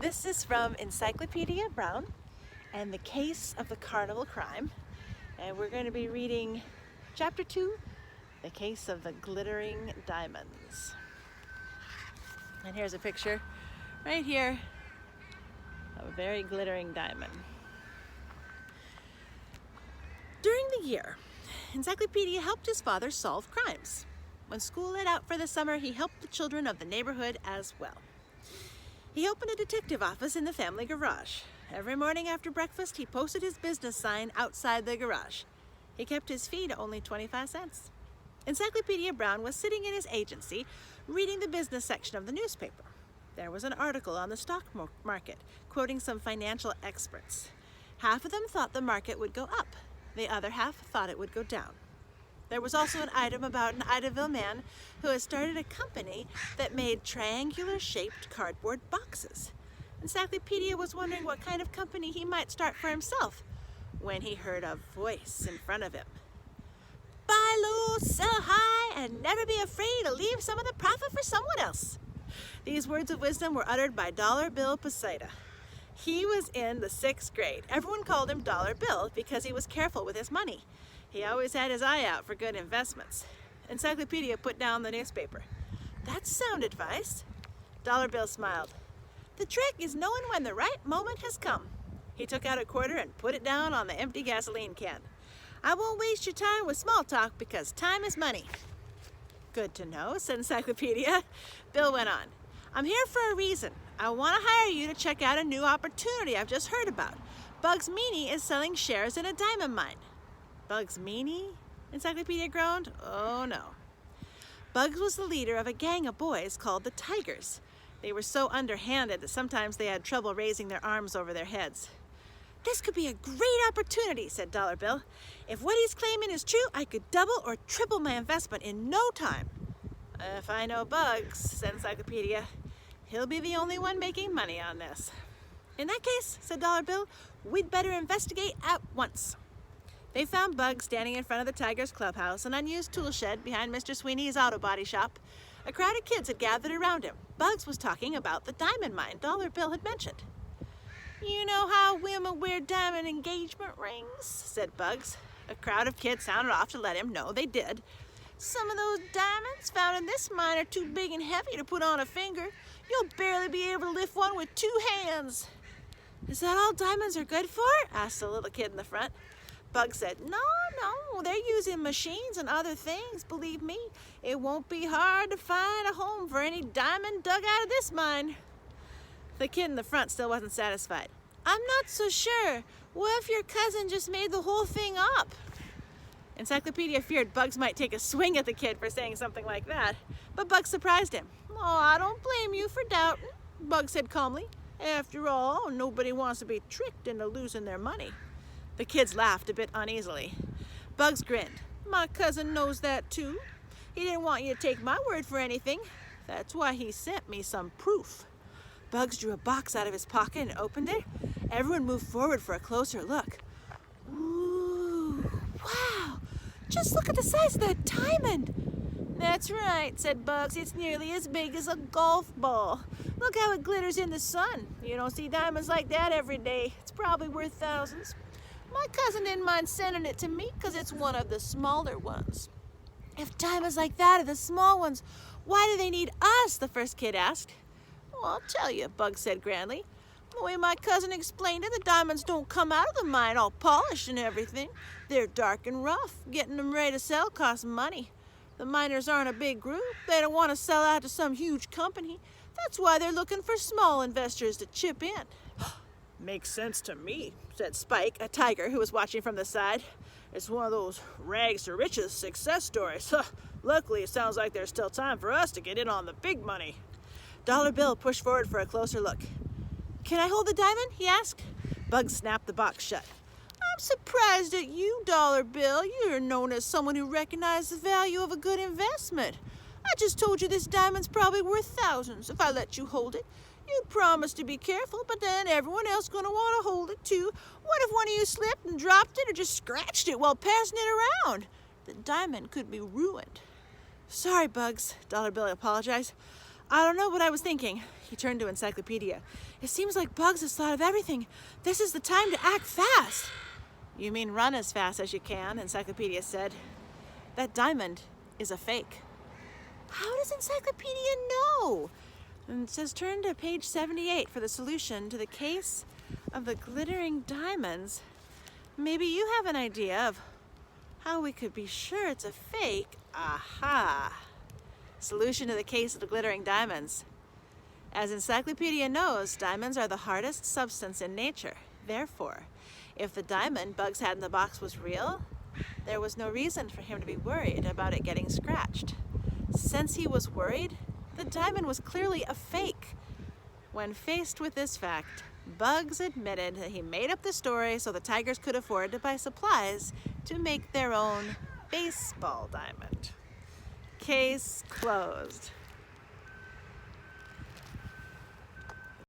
This is from Encyclopedia Brown and the Case of the Carnival Crime. And we're going to be reading Chapter 2, The Case of the Glittering Diamonds. And here's a picture right here of a very glittering diamond. During the year, Encyclopedia helped his father solve crimes. When school let out for the summer, he helped the children of the neighborhood as well. He opened a detective office in the family garage. Every morning after breakfast, he posted his business sign outside the garage. He kept his fee to only 25 cents. Encyclopedia Brown was sitting in his agency, reading the business section of the newspaper. There was an article on the stock market, quoting some financial experts. Half of them thought the market would go up. The other half thought it would go down. There was also an item about an Idyllville man who had started a company that made triangular-shaped cardboard boxes. Encyclopedia was wondering what kind of company he might start for himself when he heard a voice in front of him. Buy low, sell high, and never be afraid to leave some of the profit for someone else. These words of wisdom were uttered by Dollar Bill Posada. He was in the 6th grade. Everyone called him Dollar Bill because he was careful with his money. He always had his eye out for good investments. Encyclopedia put down the newspaper. That's sound advice. Dollar Bill smiled. The trick is knowing when the right moment has come. He took out a quarter and put it down on the empty gasoline can. I won't waste your time with small talk because time is money. Good to know, said Encyclopedia. Bill went on. I'm here for a reason. I want to hire you to check out a new opportunity I've just heard about. Bugs Meany is selling shares in a diamond mine. Bugs Meany? Encyclopedia groaned. Oh no. Bugs was the leader of a gang of boys called the Tigers. They were so underhanded that sometimes they had trouble raising their arms over their heads. This could be a great opportunity, said Dollar Bill. If what he's claiming is true, I could double or triple my investment in no time. If I know Bugs, said Encyclopedia, he'll be the only one making money on this. In that case, said Dollar Bill, we'd better investigate at once. They found Bugs standing in front of the Tigers Clubhouse, an unused tool shed behind Mr. Sweeney's auto body shop. A crowd of kids had gathered around him. Bugs was talking about the diamond mine Dollar Bill had mentioned. You know how women wear diamond engagement rings, said Bugs. A crowd of kids sounded off to let him know they did. Some of those diamonds found in this mine are too big and heavy to put on a finger. You'll barely be able to lift one with 2 hands. Is that all diamonds are good for? Asked the little kid in the front. Bugs said, No, they're using machines and other things, believe me. It won't be hard to find a home for any diamond dug out of this mine. The kid in the front still wasn't satisfied. I'm not so sure. What if your cousin just made the whole thing up? Encyclopedia feared Bugs might take a swing at the kid for saying something like that, but Bugs surprised him. Oh, I don't blame you for doubting, Bugs said calmly. After all, nobody wants to be tricked into losing their money. The kids laughed a bit uneasily. Bugs grinned. My cousin knows that too. He didn't want you to take my word for anything. That's why he sent me some proof. Bugs drew a box out of his pocket and opened it. Everyone moved forward for a closer look. Ooh, wow! Just look at the size of that diamond! That's right, said Bugs. It's nearly as big as a golf ball. Look how it glitters in the sun. You don't see diamonds like that every day. It's probably worth thousands. My cousin didn't mind sending it to me because it's one of the smaller ones. If diamonds like that are the small ones, why do they need us? The first kid asked. Well, I'll tell you, Bugs said grandly. The way my cousin explained it, the diamonds don't come out of the mine all polished and everything. They're dark and rough. Getting them ready to sell costs money. The miners aren't a big group. They don't want to sell out to some huge company. That's why they're looking for small investors to chip in. Makes sense to me, said Spike, a tiger who was watching from the side. It's one of those rags to riches success stories. Luckily, it sounds like there's still time for us to get in on the big money. Dollar Bill pushed forward for a closer look. Can I hold the diamond? He asked. Bugs snapped the box shut. I'm surprised at you, Dollar Bill. You're known as someone who recognizes the value of a good investment. I just told you this diamond's probably worth thousands if I let you hold it. You promised to be careful, but then everyone else is going to want to hold it too. What if one of you slipped and dropped it or just scratched it while passing it around? The diamond could be ruined. Sorry, Bugs, Dollar Bill apologized. I don't know what I was thinking. He turned to Encyclopedia. It seems like Bugs has thought of everything. This is the time to act fast. You mean run as fast as you can, Encyclopedia said. That diamond is a fake. How does Encyclopedia know? And it says turn to page 78 for the solution to the case of the glittering diamonds. Maybe you have an idea of how we could be sure it's a fake. Aha! Solution to the case of the glittering diamonds. As Encyclopedia knows, diamonds are the hardest substance in nature. Therefore, if the diamond Bugs had in the box was real, there was no reason for him to be worried about it getting scratched. Since he was worried, the diamond was clearly a fake. When faced with this fact, Bugs admitted that he made up the story so the Tigers could afford to buy supplies to make their own baseball diamond. Case closed.